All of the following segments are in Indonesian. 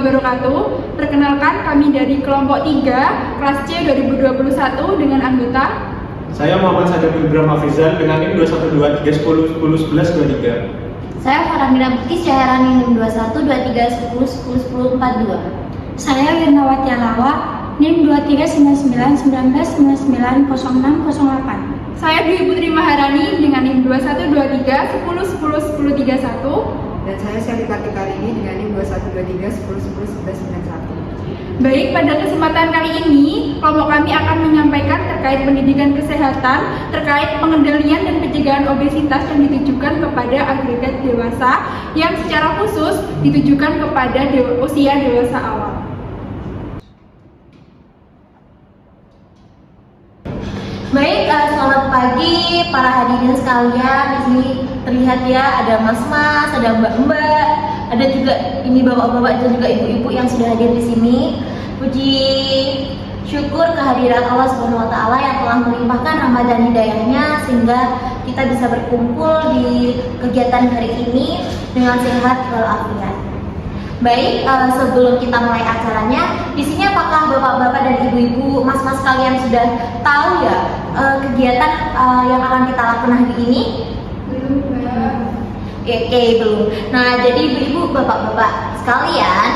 wabarakatuh. Perkenalkan, kami dari kelompok 3, kelas C 2021 dengan anggota. Saya Muhammad Sadar Ibrahim Hafizan dengan NIM 21231011123. Saya Faramina Bukis Caherani NIM 2123101042. Saya Wirnawati Alawa NIM 239919990608. Saya Dwi Putri Maharani dengan NIM 212310101031. Dan saya Shelly Kartikarini dengan NIM 212310111191. Baik, pada kesempatan kali ini, kelompok kami akan menyampaikan terkait pendidikan kesehatan, terkait pengendalian dan pencegahan obesitas yang ditujukan kepada agregat dewasa, yang secara khusus ditujukan kepada usia dewasa awal. Baik, selamat pagi para hadirin sekalian. Di sini terlihat ya ada mas-mas, ada mbak-mbak, ada juga ini bapak-bapak dan juga ibu-ibu yang sudah hadir di sini. Puji syukur kehadiran Allah Subhanahu wa taala yang telah melimpahkan rahmat dan hidayahnya sehingga kita bisa berkumpul di kegiatan hari ini dengan sehat walafiat. Baik, sebelum kita mulai acaranya, di sini apakah bapak-bapak dan ibu-ibu, mas-mas kalian sudah tahu ya kegiatan yang akan kita lakukan hari ini? Belum, Mbak. Oke, belum. Nah, jadi ibu-ibu, bapak-bapak sekalian,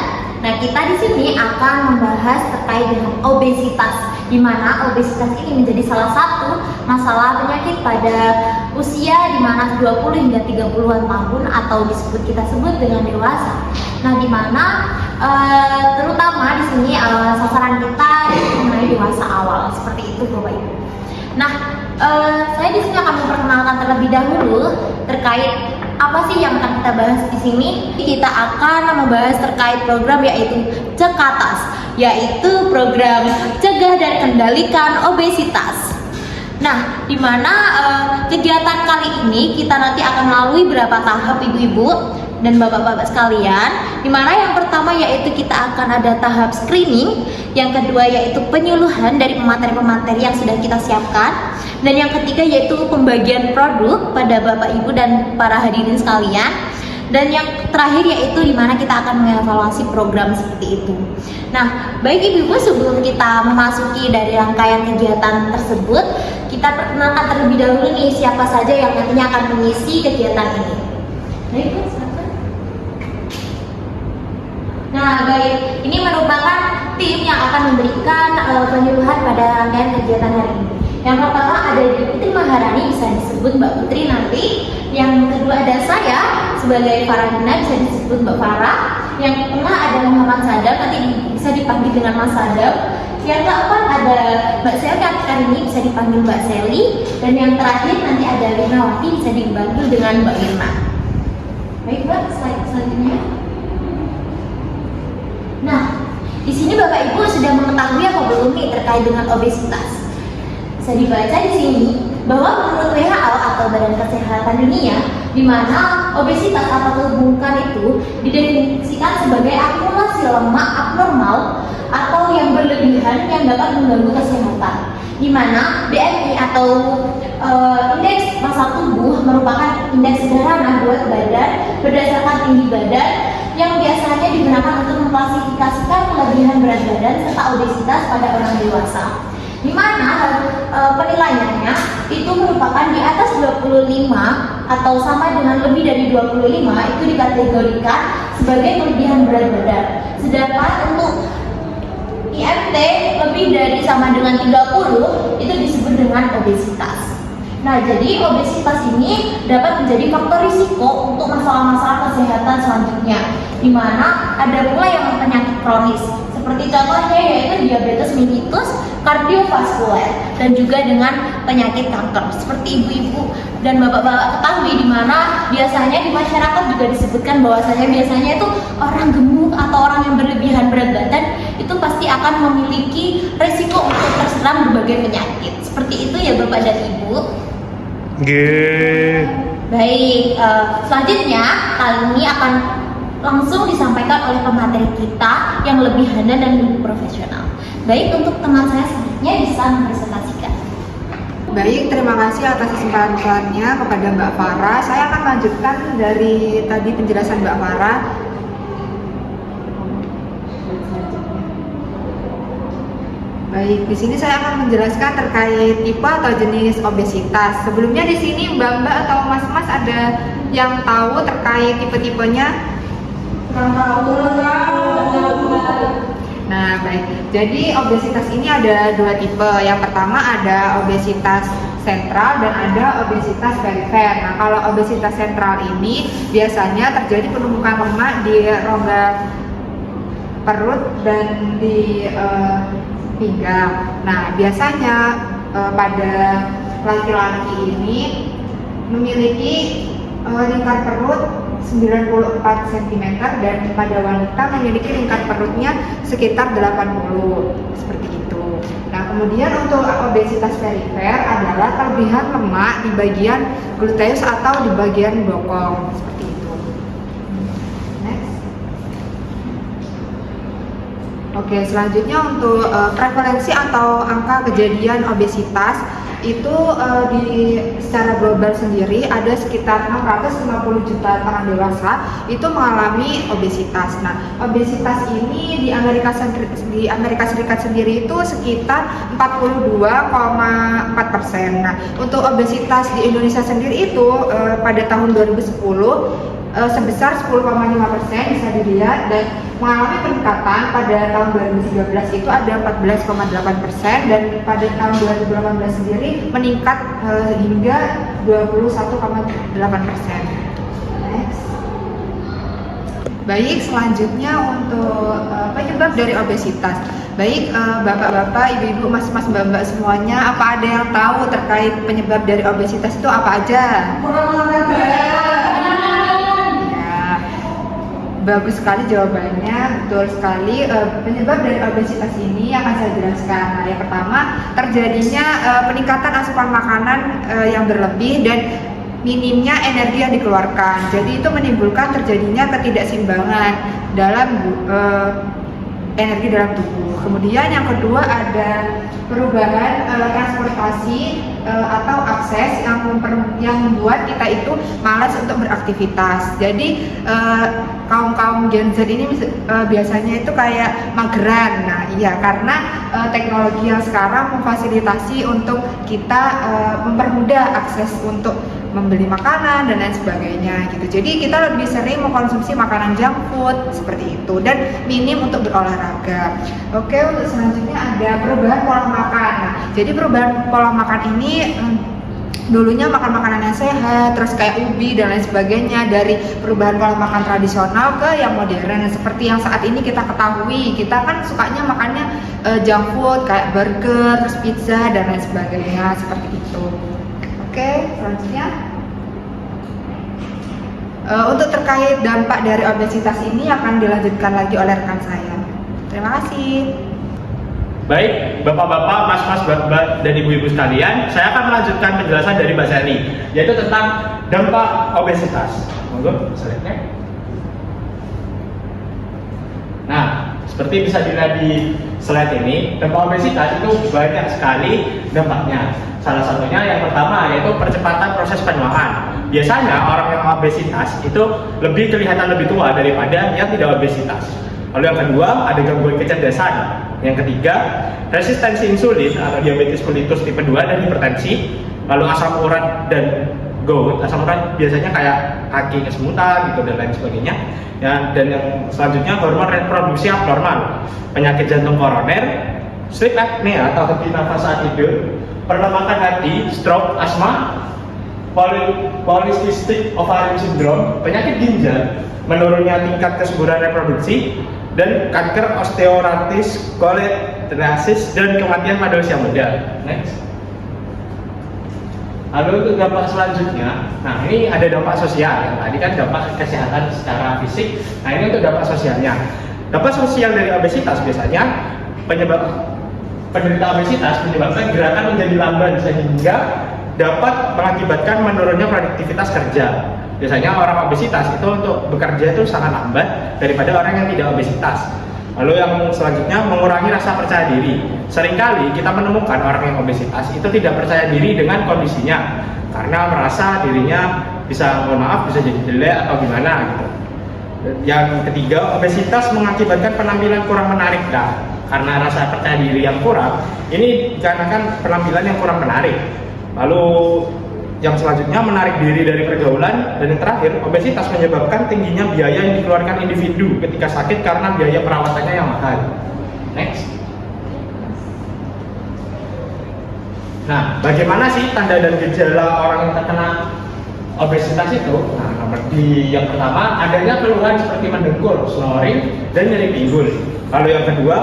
nah kita di sini akan membahas terkait dengan obesitas, di mana obesitas ini menjadi salah satu masalah penyakit pada usia di mana 20 hingga 30-an tahun atau kita sebut dengan dewasa. Nah, di mana terutama di sini sasaran kita mengenai dewasa awal seperti itu, Bapak Ibu. Nah, saya di sini akan memperkenalkan terlebih dahulu terkait apa sih yang akan kita bahas di sini. Kita akan membahas terkait program yaitu Cekatas, yaitu program cegah dan kendalikan obesitas. Nah, di mana kegiatan kali ini kita nanti akan melalui beberapa tahap ibu-ibu dan bapak-bapak sekalian, di mana yang pertama yaitu kita akan ada tahap screening, yang kedua yaitu penyuluhan dari pemateri-pemateri yang sudah kita siapkan, dan yang ketiga yaitu pembagian produk pada bapak ibu dan para hadirin sekalian, dan yang terakhir yaitu di mana kita akan mengevaluasi program seperti itu. Nah, baik ibu-ibu, sebelum kita memasuki dari rangkaian kegiatan tersebut, kita perkenalkan terlebih dahulu nih siapa saja yang nantinya akan mengisi kegiatan ini. Baik, Bu, silakan. Nah, baik, ini merupakan tim yang akan memberikan penyuluhan pada rangkaian kegiatan hari ini. Yang pertama ada Dwi Putri Maharani, bisa disebut Mbak Putri nanti. Yang kedua ada saya sebagai Farahina, bisa disebut Mbak Farah. Yang tengah ada Muhammad Sadam, nanti bisa dipanggil dengan Mas Sadam. Yang keempat ada Mbak Shelly Kartikarini, bisa dipanggil Mbak Shelly. Dan yang terakhir nanti ada Wirnawati, bisa dipanggil dengan Mbak Wirna. Baik Mbak, slide selanjutnya. Nah, di sini Bapak Ibu sudah mengetahui apa belum nih terkait dengan obesitas? Bisa dibaca di sini bahwa menurut WHO atau Badan Kesehatan Dunia, di mana obesitas atau kegemukan itu didefinisikan sebagai akumulasi lemak abnormal atau yang berlebihan yang dapat mengganggu kesehatan. Di mana BMI atau indeks massa tubuh merupakan indeks sederhana buat badan berdasarkan tinggi badan yang biasanya digunakan untuk mengklasifikasikan kelebihan berat badan serta obesitas pada orang dewasa. Di mana penilaiannya itu merupakan di atas 25 atau sama dengan lebih dari 25 itu dikategorikan sebagai kelebihan berat badan. Sedangkan untuk IMT lebih dari sama dengan 30 itu disebut dengan obesitas. Nah, jadi obesitas ini dapat menjadi faktor risiko untuk masalah-masalah kesehatan selanjutnya, di mana ada pula yang penyakit kronis, seperti contohnya yaitu diabetes mellitus, kardiovaskuler, dan juga dengan penyakit kanker. Seperti ibu-ibu dan bapak-bapak ketahui, di mana biasanya di masyarakat juga disebutkan bahwasanya biasanya itu orang gemuk atau orang yang berlebihan berat badan itu pasti akan memiliki risiko untuk terserang berbagai penyakit. Seperti itu ya Bapak dan Ibu. Baik, selanjutnya kali ini akan langsung disampaikan oleh pemateri kita yang lebih handal dan lebih profesional. Baik, untuk teman saya selanjutnya bisa mempresentasikan. Baik, terima kasih atas kesempatannya kepada Mbak Farah. Saya akan lanjutkan dari tadi penjelasan Mbak Farah. Baik, di sini saya akan menjelaskan terkait tipe atau jenis obesitas. Sebelumnya di sini Mbak-mbak atau Mas-mas ada yang tahu terkait tipe-tipenya? Nah, baik. Jadi obesitas ini ada dua tipe. Yang pertama ada obesitas sentral dan ada obesitas perifer. Nah, kalau obesitas sentral ini biasanya terjadi penumpukan lemak di rongga perut dan di pinggang. Nah, biasanya pada laki-laki ini memiliki lingkar perut 94 cm dan pada wanita memiliki lingkar perutnya sekitar 80, seperti itu. Nah, kemudian untuk obesitas perifer adalah kelebihan lemak di bagian gluteus atau di bagian bokong, seperti itu. Next. Oke, selanjutnya untuk prevalensi atau angka kejadian obesitas itu secara global sendiri ada sekitar 650 juta orang dewasa itu mengalami obesitas. Nah, obesitas ini di Amerika Serikat sendiri itu sekitar 42,4%. Nah, untuk obesitas di Indonesia sendiri itu pada tahun 2010 sebesar 10,5% bisa dilihat, dan mengalami peningkatan pada tahun 2013 itu ada 14,8% dan pada tahun 2018 sendiri meningkat hingga 21,8%. Next. Baik, selanjutnya untuk penyebab dari obesitas. Baik, bapak-bapak, ibu-ibu, mas-mas, mbak-mbak semuanya, apa ada yang tahu terkait penyebab dari obesitas itu apa aja? Bagus sekali jawabannya, betul sekali. Penyebab dari obesitas ini akan saya jelaskan. Nah, yang pertama, terjadinya peningkatan asupan makanan yang berlebih dan minimnya energi yang dikeluarkan. Jadi itu menimbulkan terjadinya ketidakseimbangan dalam energi dalam tubuh. Kemudian yang kedua ada perubahan transportasi atau akses yang membuat kita itu malas untuk beraktivitas. Jadi kaum Gen Z ini biasanya itu kayak mageran. Nah, iya, karena teknologi yang sekarang memfasilitasi untuk kita mempermudah akses untuk membeli makanan dan lain sebagainya gitu. Jadi kita lebih sering mengkonsumsi makanan junk food seperti itu dan minim untuk berolahraga. Oke, untuk selanjutnya ada perubahan pola makan. Nah, jadi perubahan pola makan ini dulunya makan makanan yang sehat, terus kayak ubi dan lain sebagainya, dari perubahan pola makan tradisional ke yang modern seperti yang saat ini kita ketahui. Kita kan sukanya makannya junk food kayak burger, terus pizza dan lain sebagainya seperti itu. Oke, selanjutnya untuk terkait dampak dari obesitas ini akan dilanjutkan lagi oleh rekan saya. Terima kasih. Baik, bapak-bapak, mas-mas, mbak-mbak, dan ibu-ibu sekalian, saya akan melanjutkan penjelasan dari Mbak Sally, yaitu tentang dampak obesitas. Monggo, slide-nya. Nah, seperti bisa dilihat di slide ini, dampak obesitas itu banyak sekali dampaknya. Salah satunya yang pertama yaitu percepatan proses penuaan. Biasanya orang yang obesitas itu lebih kelihatan lebih tua daripada yang tidak obesitas. Lalu yang kedua ada gangguan kecerdasan. Yang ketiga resistensi insulin atau diabetes mellitus tipe 2 dan hipertensi. Lalu asam urat dan gout. Asam urat biasanya kayak kaki kesemutan gitu dan lain sebagainya. Ya, dan yang selanjutnya hormon reproduksi abnormal, penyakit jantung koroner, sleep apnea atau henti nafas saat tidur, perlemakan hati, stroke, asma, polycystic ovarian syndrome, penyakit ginjal, menurunnya tingkat kesuburan reproduksi, dan kanker osteoartritis, cholestasis, dan kematian pada usia muda. Next. Lalu untuk dampak selanjutnya, nah ini ada dampak sosial. Tadi kan dampak kesehatan secara fisik. Nah ini untuk dampak sosialnya. Dampak sosial dari obesitas biasanya penderita obesitas menyebabkan gerakan menjadi lamban sehingga dapat mengakibatkan menurunnya produktivitas kerja. Biasanya orang obesitas itu untuk bekerja itu sangat lambat daripada orang yang tidak obesitas. Lalu yang selanjutnya mengurangi rasa percaya diri. Seringkali kita menemukan orang yang obesitas itu tidak percaya diri dengan kondisinya karena merasa dirinya bisa, mohon maaf, bisa jadi jelek atau gimana gitu. Yang ketiga, obesitas mengakibatkan penampilan kurang menarik. Nah, karena rasa percaya diri yang kurang, ini dikarenakan penampilan yang kurang menarik. Lalu yang selanjutnya menarik diri dari pergaulan, dan yang terakhir obesitas menyebabkan tingginya biaya yang dikeluarkan individu ketika sakit karena biaya perawatannya yang mahal. Next. Nah, bagaimana sih tanda dan gejala orang yang terkena obesitas itu? Nah, yang pertama adanya keluhan seperti mendengkur, snoring, dan nyeri pinggul. Lalu yang kedua,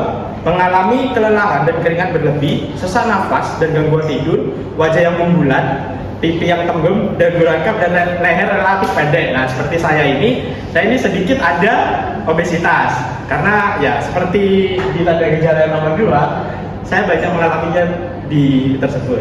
mengalami kelelahan dan keringat berlebih, sesak nafas dan gangguan tidur, wajah yang membulat, pipi yang tembem, dan rangkap dan leher relatif pendek. Nah, seperti saya ini sedikit ada obesitas. Karena ya seperti di tanda gejala yang nomor 2, saya banyak mengalaminya di tersebut.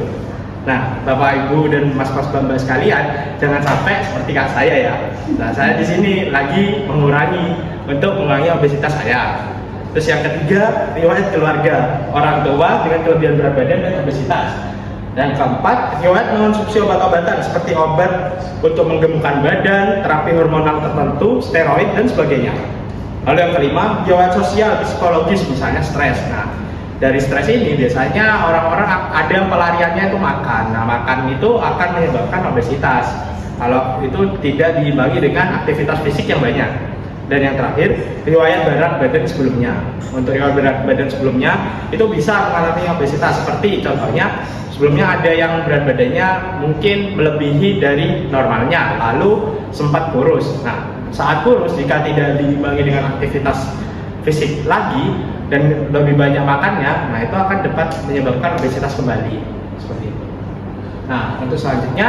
Nah, Bapak Ibu dan Mas-mas Mbak sekalian, jangan sampai seperti kak saya ya. Nah, saya di sini lagi mengurangi obesitas saya. Terus yang ketiga, riwayat keluarga, orang tua dengan kelebihan berat badan dan obesitas. Dan keempat, riwayat mengonsumsi obat-obatan seperti obat untuk menggemukkan badan, terapi hormonal tertentu, steroid dan sebagainya. Lalu yang kelima, riwayat sosial, psikologis, misalnya stres. Nah, dari stres ini biasanya orang-orang ada yang pelariannya itu makan. Nah, makan itu akan menyebabkan obesitas kalau itu tidak diimbangi dengan aktivitas fisik yang banyak. Dan yang terakhir, riwayat berat badan sebelumnya. Untuk riwayat berat badan sebelumnya itu bisa mengalami obesitas, seperti contohnya sebelumnya ada yang berat badannya mungkin melebihi dari normalnya, lalu sempat kurus. Nah, saat kurus jika tidak diimbangi dengan aktivitas fisik lagi dan lebih banyak makannya, nah itu akan dapat menyebabkan obesitas kembali, seperti itu. Nah, untuk selanjutnya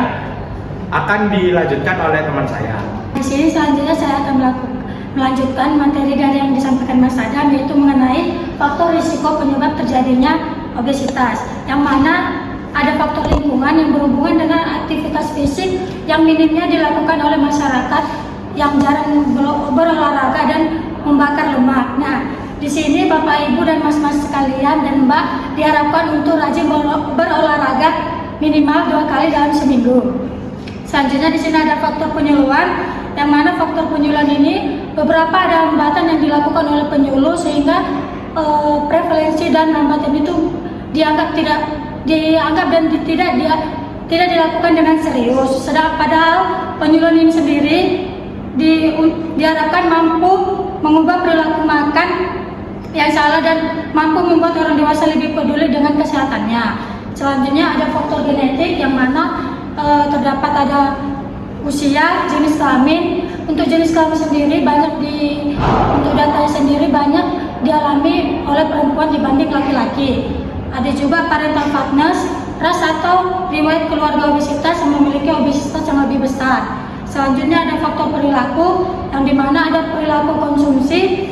akan dilanjutkan oleh teman saya. Di sini selanjutnya saya akan melanjutkan materi dari yang disampaikan Mas Adam, yaitu mengenai faktor risiko penyebab terjadinya obesitas, yang mana ada faktor lingkungan yang berhubungan dengan aktivitas fisik yang minimnya dilakukan oleh masyarakat yang jarang berolahraga dan membakar lemak. Nah, di sini Bapak Ibu dan Mas-mas sekalian dan Mbak diharapkan untuk rajin berolahraga minimal 2 kali dalam seminggu. Selanjutnya di sini ada faktor penyuluhan, yang mana faktor penyuluhan ini beberapa ada hambatan yang dilakukan oleh penyuluh sehingga prevalensi dan hambatan itu dianggap dan tidak dilakukan dengan serius. Sedang padahal penyuluhan ini sendiri diharapkan mampu mengubah perilaku makan yang salah dan mampu membuat orang dewasa lebih peduli dengan kesehatannya. Selanjutnya ada faktor genetik, yang mana terdapat ada usia, jenis kelamin. Untuk jenis kelamin sendiri untuk datanya sendiri banyak dialami oleh perempuan dibanding laki-laki. Ada juga parental fatness, ras atau riwayat keluarga obesitas yang memiliki obesitas yang lebih besar. Selanjutnya ada faktor perilaku, yang dimana ada perilaku konsumsi,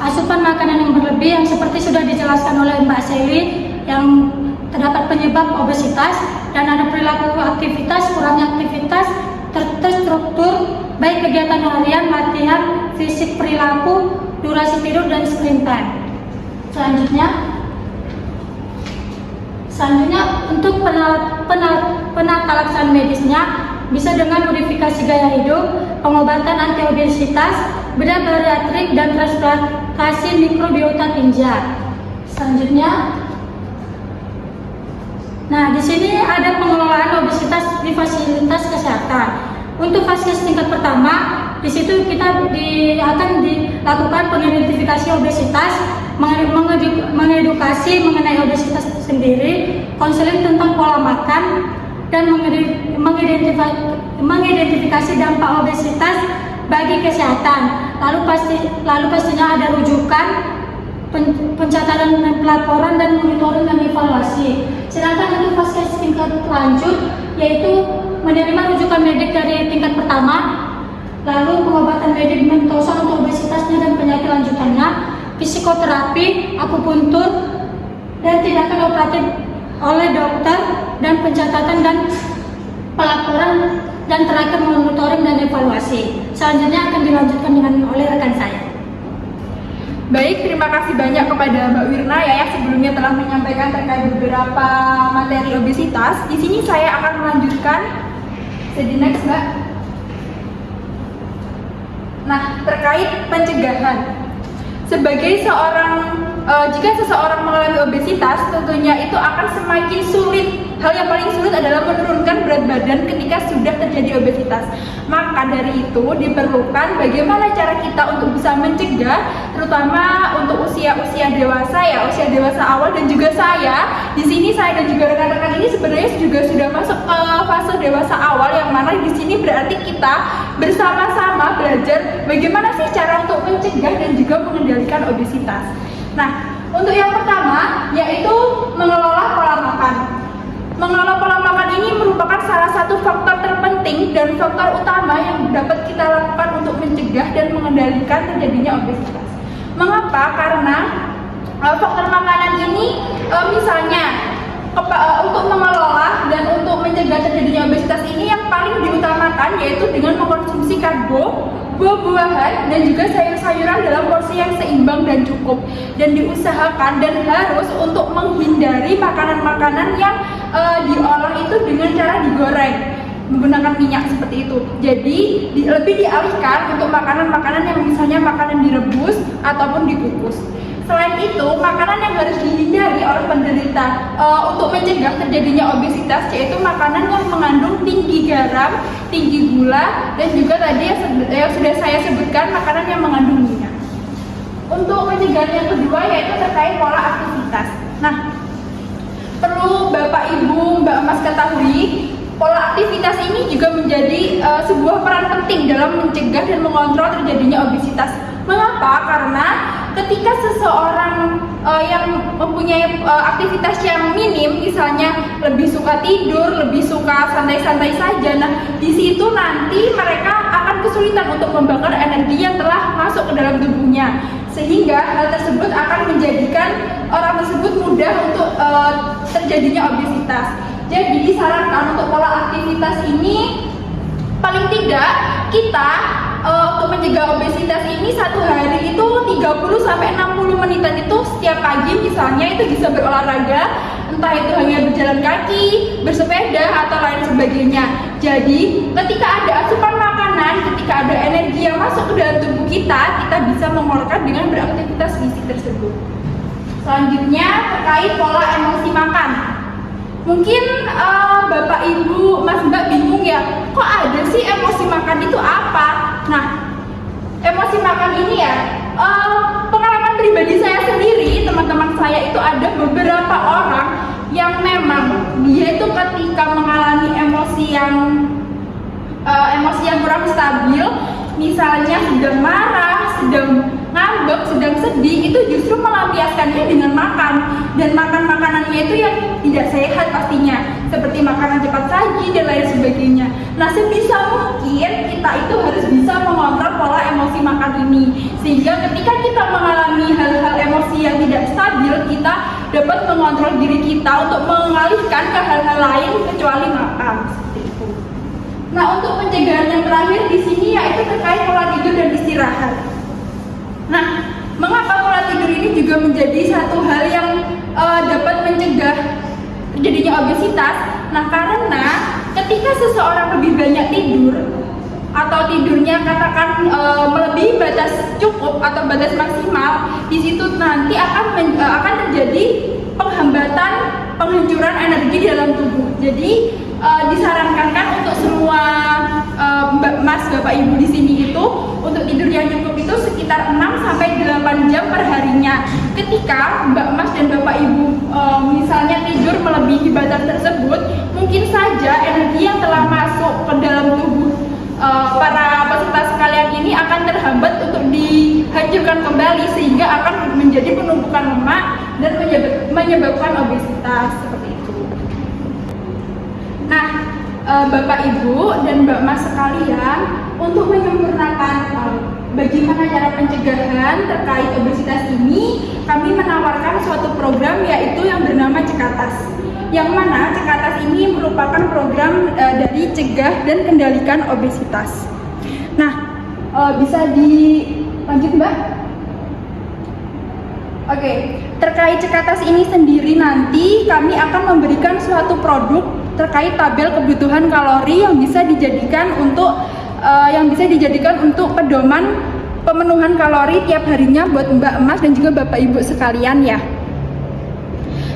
asupan makanan yang berlebih yang seperti sudah dijelaskan oleh Mbak Sally yang terdapat penyebab obesitas, dan ada perilaku aktivitas, kurangnya aktivitas terstruktur, baik kegiatan harian, latihan, fisik, perilaku, durasi tidur, dan screen time. Selanjutnya untuk penata laksanaan medisnya bisa dengan modifikasi gaya hidup, pengobatan anti-obesitas, bedah bariatrik, dan transplantasi mikrobiota tinja. Selanjutnya, nah di sini ada pengelolaan obesitas di fasilitas kesehatan. Untuk fasilitas tingkat pertama, di situ kita akan dilakukan pengidentifikasi obesitas, mengedukasi mengenai obesitas itu sendiri, konseling tentang pola makan, dan mengidentifikasi dampak obesitas bagi kesehatan. Lalu pastinya ada rujukan, pencatatan dan pelaporan, dan monitoring dan evaluasi. Sedangkan untuk fasilitas tingkat lanjut, yaitu menerima rujukan medik dari tingkat pertama, lalu pengobatan medikamentosa untuk obesitasnya dan penyakit lanjutannya, psikoterapi, akupuntur, dan tindakan operatif oleh dokter, dan pencatatan dan pelaporan, dan terakhir monitoring dan evaluasi. Selanjutnya akan dilanjutkan oleh rekan saya. Baik, terima kasih banyak kepada Mbak Wirna ya yang sebelumnya telah menyampaikan terkait beberapa materi obesitas. Di sini saya akan melanjutkan. Jadi next, Mbak. Nah, terkait pencegahan. Sebagai seorang jika seseorang mengalami obesitas, tentunya itu akan semakin sulit. Hal yang paling sulit adalah menurunkan berat badan ketika sudah terjadi obesitas. Maka dari itu diperlukan bagaimana cara kita untuk bisa mencegah, terutama untuk usia-usia dewasa ya, usia dewasa awal, dan juga saya di sini, saya dan juga rekan-rekan ini sebenarnya juga sudah masuk ke fase dewasa awal, yang mana di sini berarti kita bersama-sama belajar bagaimana sih cara untuk mencegah dan juga mengendalikan obesitas. Nah, untuk yang pertama yaitu mengelola pola makan. Mengelola pola makan ini merupakan salah satu faktor terpenting dan faktor utama yang dapat kita lakukan untuk mencegah dan mengendalikan terjadinya obesitas. Mengapa? Karena faktor makanan ini misalnya untuk mengelola dan untuk mencegah terjadinya obesitas ini yang paling diutamakan yaitu dengan mengkonsumsi karbo, buah-buahan, dan juga sayur-sayuran dalam porsi yang seimbang dan cukup. Dan diusahakan dan harus untuk menghindari makanan-makanan yang diolah itu dengan cara digoreng menggunakan minyak seperti itu. Jadi lebih dialihkan untuk makanan-makanan yang misalnya makanan direbus ataupun dikukus. Selain itu, makanan yang harus dihindari oleh penderita untuk mencegah terjadinya obesitas yaitu makanan yang mengandung tinggi garam, tinggi gula, dan juga tadi yang sudah saya sebutkan makanan yang mengandung minyak. Untuk pencegahan yang kedua yaitu terkait pola aktivitas. Nah, perlu Bapak Ibu Mbak Mas ketahui, pola aktivitas ini juga menjadi sebuah peran penting dalam mencegah dan mengontrol terjadinya obesitas. Mengapa? Karena ketika seseorang yang mempunyai aktivitas yang minim, misalnya lebih suka tidur, lebih suka santai-santai saja, nah di situ nanti mereka akan kesulitan untuk membakar energi yang telah masuk ke dalam tubuhnya, sehingga hal tersebut akan menjadikan orang tersebut mudah untuk terjadinya obesitas. Jadi disarankan untuk pola aktivitas ini paling tidak kita untuk mencegah obesitas ini satu hari itu 30-60 menitan itu setiap pagi misalnya itu bisa berolahraga, entah itu hanya berjalan kaki, bersepeda, atau lain sebagainya. Jadi ketika ada asupan makanan, ketika ada energi yang masuk ke dalam tubuh kita bisa mengeluarkan dengan beraktivitas fisik tersebut. Selanjutnya terkait pola emosi makan. Mungkin Bapak Ibu Mas Mbak bingung ya, kok ada sih emosi makan itu apa? Nah, emosi makan ini ya pengalaman pribadi saya sendiri, teman-teman saya itu ada beberapa orang yang memang dia itu ketika mengalami emosi yang kurang stabil, misalnya sedang marah, sedang ngambek, sedang sedih, itu justru melampiaskannya dengan makan, dan makanannya itu yang tidak sehat pastinya, seperti makanan cepat saji dan lain sebagainya. Nah, sebisa mungkin kita itu harus bisa mengontrol pola emosi makan ini, sehingga ketika kita mengalami hal-hal emosi yang tidak stabil, kita dapat mengontrol diri kita untuk mengalihkan ke hal-hal lain kecuali makan. Nah, untuk pencegahan yang terakhir di sini yaitu terkait pola tidur dan istirahat. Nah, mengapa pola tidur ini juga menjadi satu hal yang dapat mencegah terjadinya obesitas? Nah, karena ketika seseorang lebih banyak tidur atau tidurnya katakan melebihi batas cukup atau batas maksimal, di situ nanti akan terjadi penghambatan penghancuran energi di dalam tubuh. Jadi disarankan kan untuk semua Mas Bapak Ibu di sini itu untuk tidur yang cukup itu sekitar 6-8 jam per harinya. Ketika Mbak Mas dan Bapak Ibu misalnya tidur melebihi batas tersebut, mungkin saja energi yang telah masuk ke dalam tubuh para peserta sekalian ini akan terhambat untuk dihancurkan kembali, sehingga akan menjadi penumpukan lemak dan menyebabkan obesitas seperti itu. Nah, Bapak Ibu dan Mbak Mas sekalian, untuk menyempurnakan bagaimana cara pencegahan terkait obesitas ini, kami menawarkan suatu program yaitu yang bernama Cekatas. Yang mana Cekatas ini merupakan program dari cegah dan kendalikan obesitas. Nah, bisa dilanjut Mbak? Oke, terkait Cekatas ini sendiri nanti kami akan memberikan suatu produk terkait tabel kebutuhan kalori yang bisa dijadikan untuk pedoman pemenuhan kalori tiap harinya buat Mbak Emas dan juga Bapak Ibu sekalian ya.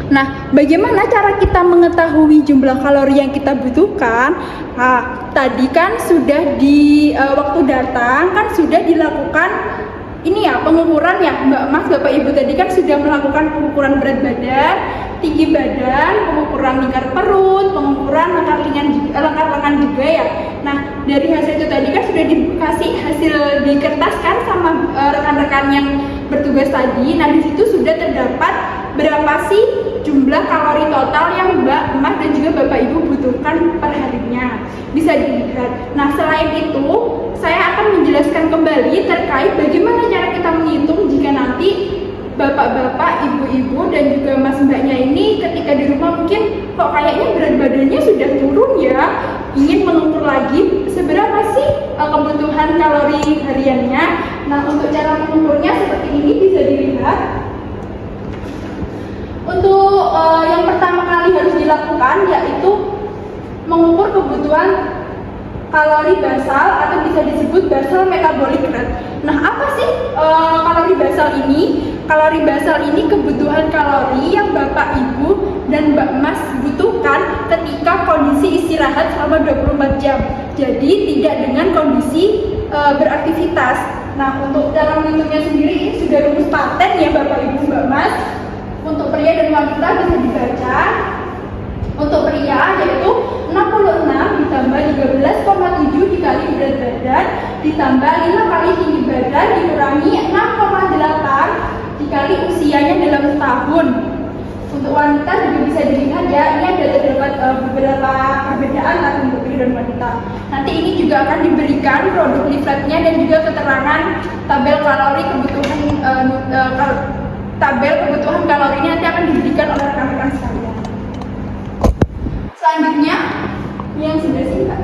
Nah, bagaimana cara kita mengetahui jumlah kalori yang kita butuhkan? Nah, tadi kan sudah di waktu datang kan sudah dilakukan ini ya pengukuran ya Mbak Emas, Bapak Ibu tadi kan sudah melakukan pengukuran berat badan, tinggi badan, pengukuran lingkar perut, pengukuran lingkar lengan juga ya. Nah, dari hasil itu tadi kan sudah dikasih hasil di kertas kan sama rekan-rekan yang bertugas tadi. Nah, di situ sudah terdapat berapa sih jumlah kalori total yang Mbak Emas dan juga Bapak Ibu butuhkan per harinya. Bisa dilihat. Nah, selain itu, saya akan menjelaskan kembali terkait bagaimana cara kita menghitung jika nanti bapak-bapak, ibu-ibu, dan juga mas mbaknya ini ketika di rumah mungkin kok kayaknya berat badannya sudah turun ya, ingin mengukur lagi seberapa sih kebutuhan kalori hariannya. Nah, untuk cara mengukurnya seperti ini bisa dilihat. Untuk yang pertama kali harus dilakukan yaitu mengukur kebutuhan kalori basal atau bisa disebut basal metabolic rate. Nah, apa sih kalori basal ini? Kalori basal ini kebutuhan kalori yang Bapak Ibu dan Mbak Mas butuhkan ketika kondisi istirahat selama 24 jam. Jadi tidak dengan kondisi beraktivitas. Nah, untuk cara menghitungnya sendiri ini sudah rumus paten ya Bapak Ibu Mbak Mas. Untuk pria dan wanita bisa dibaca. Untuk pria yaitu 66 ditambah 13,7 dikali berat badan ditambah 5 kali tinggi badan dikurangi 6,8 dikali usianya dalam setahun. Untuk wanita juga bisa dilihat ya, ini ada terdapat beberapa perbedaan antara untuk pria dan wanita. Nanti ini juga akan diberikan produk leafletnya dan juga keterangan tabel kalori kebutuhan tabel kebutuhan kalori ini nanti akan diberikan oleh rekan-rekan sekalian. Selanjutnya yang sudah singkat.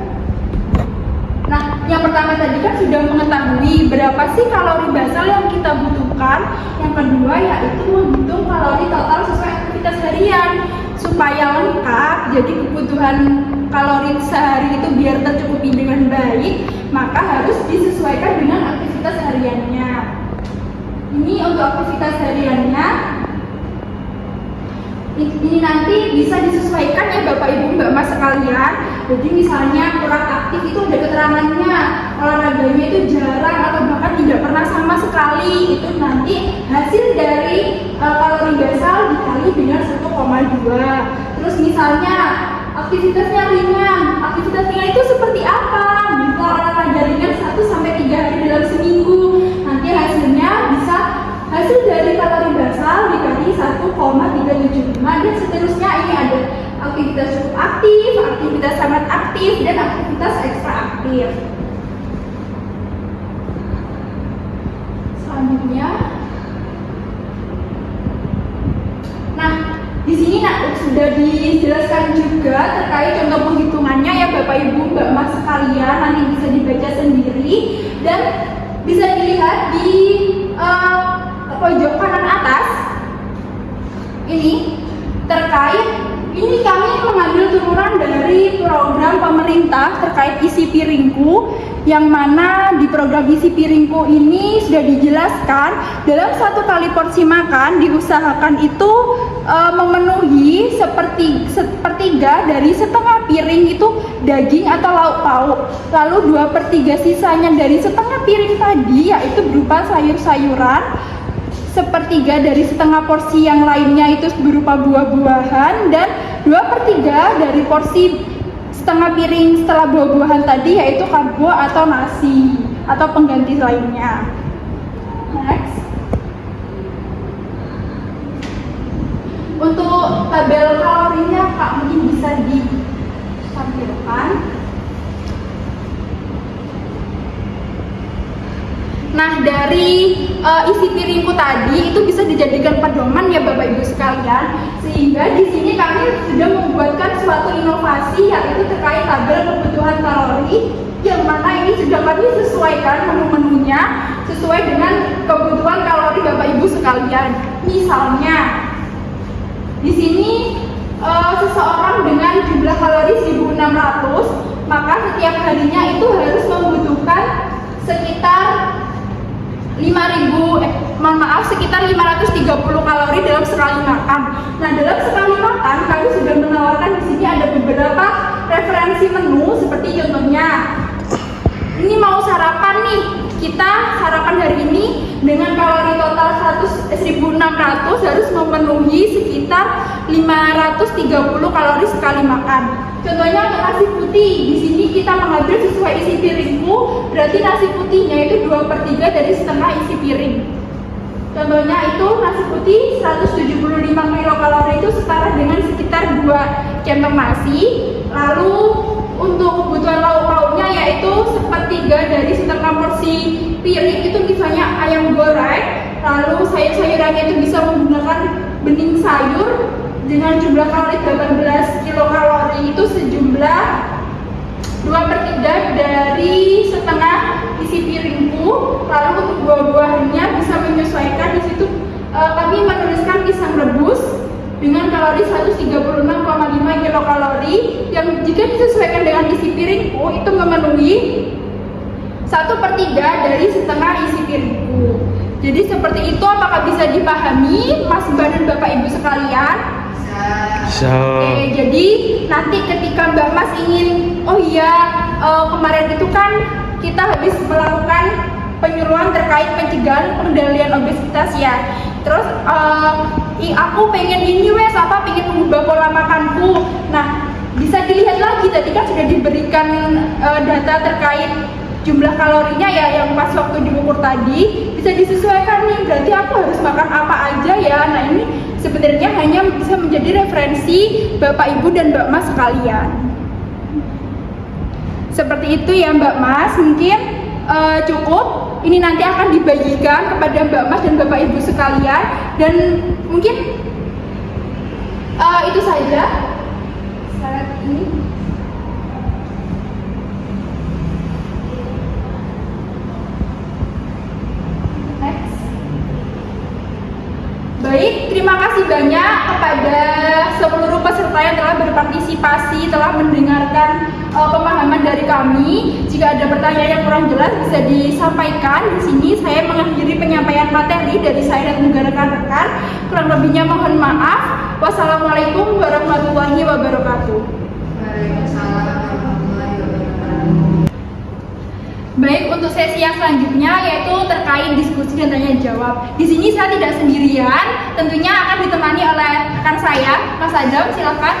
Nah, yang pertama tadi kan sudah mengetahui berapa sih kalori basal yang kita butuhkan. Yang kedua yaitu menghitung kalori total sesuai aktivitas harian supaya lengkap. Jadi kebutuhan kalori sehari itu biar tercukupi dengan baik, maka harus disesuaikan dengan aktivitas hariannya. Ini untuk aktivitas hariannya. Ini nanti bisa disesuaikan ya Bapak Ibu Mbak Mas sekalian. Jadi misalnya kurang aktif itu ada keterangannya, olahraganya itu jarang atau bahkan tidak pernah sama sekali, itu nanti hasil dari kalori basal dikali dengan 1,2. Terus misalnya aktivitasnya ringan, aktivitas ringan itu seperti apa? Bisa olahraga ringan 1-3 hari dalam seminggu, nanti hasilnya bisa hasil dari kalori basal dikali 1,375 dan seterusnya. Ini ada aktivitas cukup aktif, aktivitas sangat aktif, dan aktivitas ekstra aktif. Selanjutnya, nah di sini sudah dijelaskan juga terkait contoh penghitungannya ya Bapak Ibu Mbak Mas sekalian, nanti bisa dibaca sendiri dan bisa dilihat di pojok kanan atas. Ini terkait, ini kami mengambil turunan dari program pemerintah terkait isi piringku, yang mana di program isi piringku ini sudah dijelaskan dalam satu kali porsi makan diusahakan itu memenuhi sepertiga dari setengah piring itu daging atau lauk pauk, lalu 2/3 sisanya dari setengah piring tadi yaitu berupa sayur-sayuran, sepertiga dari setengah porsi yang lainnya itu berupa buah-buahan, dan 2/3 dari porsi setengah piring setelah buah-buahan tadi yaitu karbo atau nasi atau pengganti lainnya. Next. Untuk tabel kalorinya Kak mungkin bisa ditampilkan. Nah, dari isi piringku tadi itu bisa dijadikan pedoman ya Bapak Ibu sekalian, sehingga di sini kami sudah membuatkan suatu inovasi yaitu terkait tabel kebutuhan kalori, yang mana ini sudah kami sesuaikan menu-menunya sesuai dengan kebutuhan kalori Bapak Ibu sekalian. Misalnya di sini seseorang dengan jumlah kalori 1600, maka setiap harinya itu harus membutuhkan sekitar sekitar 530 kalori dalam sekali makan. Nah, dalam sekali makan kami sudah menawarkan di sini ada beberapa referensi menu seperti contohnya ini mau sarapan nih, kita sarapan hari ini dengan kalori total 1.600 harus memenuhi sekitar 530 kalori sekali makan. Contohnya untuk nasi putih, di sini kita mengambil sesuai isi piringku, berarti nasi putihnya itu 2/3 dari setengah isi piring. Contohnya itu nasi putih 175 kilokalori itu setara dengan sekitar 2 centong nasi. Lalu untuk kebutuhan lauk-lauknya yaitu 1/3 dari setengah porsi piring itu misalnya ayam goreng. Lalu sayur-sayurannya itu bisa menggunakan bening sayur dengan jumlah kalori 18 kilokalori itu sejumlah 2/3 dari setengah isi piringku. Lalu untuk buah-buahnya bisa menyesuaikan, di situ kami menuliskan pisang rebus dengan kalori 136,5 kilokalori yang jika disesuaikan dengan isi piringku itu memenuhi 1/3 dari setengah isi piringku. Jadi seperti itu, apakah bisa dipahami Mas Mbak dan Bapak Ibu sekalian? Oke, jadi nanti ketika Mbak Mas ingin, oh iya kemarin itu kan kita habis melakukan penyuluhan terkait pencegahan pengendalian obesitas ya. Terus aku pengen pengen mengubah pola makanku. Nah, bisa dilihat lagi tadi kan sudah diberikan data terkait jumlah kalorinya ya yang pas waktu diukur tadi, bisa disesuaikan nih, berarti aku harus makan apa aja ya. Nah, ini sebenarnya hanya bisa menjadi referensi Bapak Ibu dan Mbak Mas sekalian. Seperti itu ya Mbak Mas, mungkin cukup. Ini nanti akan dibagikan kepada Mbak Mas dan Bapak Ibu sekalian, dan mungkin itu saja saat ini. Next. Baik, terima kasih banyak kepada seluruh peserta yang telah berpartisipasi, telah mendengarkan pemahaman dari kami. Jika ada pertanyaan yang kurang jelas bisa disampaikan di sini. Saya mengakhiri penyampaian materi dari saya dan juga rekan-rekan. Kurang lebihnya mohon maaf. Wassalamualaikum warahmatullahi wabarakatuh. Waalaikumsalam warahmatullahi wabarakatuh. Baik, untuk sesi yang selanjutnya yaitu terkait diskusi dan tanya jawab. Di sini saya tidak sendirian, tentunya akan ditemani oleh rekan saya, Mas Adam. Silakan.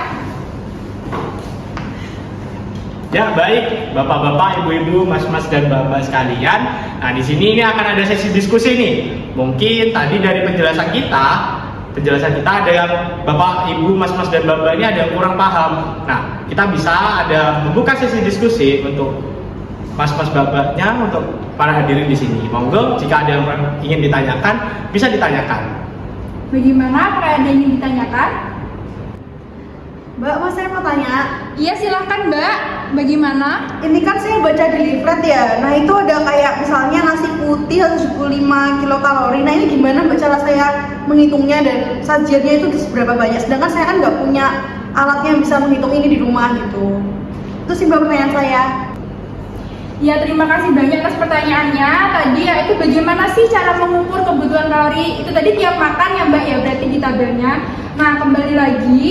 Ya, baik, Bapak-bapak, Ibu-ibu, Mas-mas dan Bapak sekalian. Nah, di sini ini akan ada sesi diskusi nih. Mungkin tadi dari penjelasan kita ada yang Bapak, Ibu, Mas-mas dan Bapak ini ada yang kurang paham. Nah, kita bisa membuka sesi diskusi untuk Mas-mas Bapaknya, untuk para hadirin di sini. Monggo, jika ada yang ingin ditanyakan, bisa ditanyakan. Bagaimana? Apakah ada yang ingin ditanyakan? Mbak, Mas, saya mau tanya. Iya, silahkan Mbak. Bagaimana? Ini kan saya baca di leaflet ya. Nah, itu ada kayak misalnya nasi putih 175 kilokalori. Nah, ini gimana Mbak cara saya menghitungnya dan sajiannya itu seberapa banyak? Sedangkan saya kan nggak punya alat yang bisa menghitung ini di rumah gitu. Itu sih Mbak pertanyaan saya. Ya, terima kasih banyak atas pertanyaannya. Tadi yaitu bagaimana sih cara mengukur kebutuhan kalori? Itu tadi tiap makan ya Mbak ya, berarti di tabelnya. Nah, kembali lagi,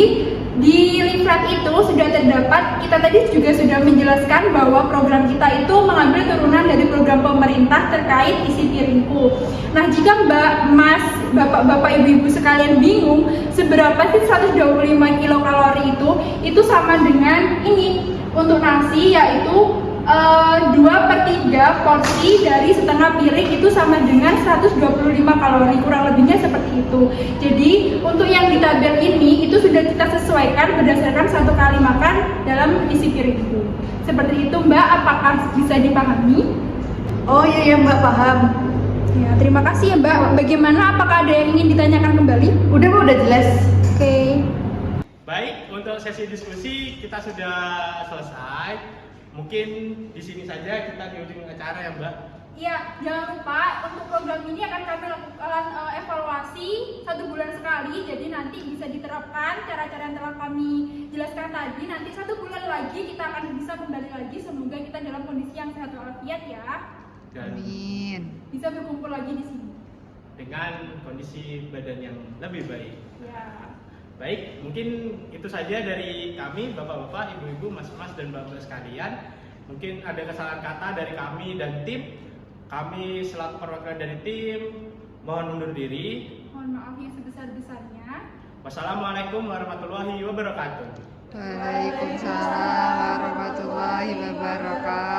di leaflet itu sudah terdapat, kita tadi juga sudah menjelaskan bahwa program kita itu mengambil turunan dari program pemerintah terkait isi piringku. Nah, jika Mbak, Mas, Bapak, Ibu-ibu sekalian bingung seberapa sih 125 kilokalori itu sama dengan ini. Untuk nasi yaitu 2/3 porsi dari setengah piring itu sama dengan 125 kalori, kurang lebihnya seperti itu. Jadi untuk yang di tabel ini itu sudah kita sesuaikan berdasarkan satu kali makan dalam isi piringku. Seperti itu Mbak, apakah bisa dipahami? Oh iya Mbak, paham. Ya, terima kasih ya Mbak. Bagaimana, apakah ada yang ingin ditanyakan kembali? Udah Mbak, udah jelas. Oke. Baik, untuk sesi diskusi kita sudah selesai. Mungkin di sini saja kita di ujung acara ya Mbak. Iya, jangan lupa untuk program ini akan kami lakukan evaluasi 1 bulan sekali. Jadi nanti bisa diterapkan cara-cara yang telah kami jelaskan tadi. Nanti 1 bulan lagi kita akan bisa kembali lagi. Semoga kita dalam kondisi yang sehat walafiat ya. dan Amin. bisa berkumpul lagi di sini. dengan kondisi badan yang lebih baik. Ya. Baik, mungkin itu saja dari kami, Bapak-bapak, Ibu-ibu, Mas-mas, dan Mbak-mbak sekalian. Mungkin ada kesalahan kata dari kami dan tim. Kami selaku perwakilan dari tim mohon undur diri. Mohon maaf yang sebesar-besarnya. Wassalamualaikum warahmatullahi wabarakatuh. Waalaikumsalam warahmatullahi wabarakatuh.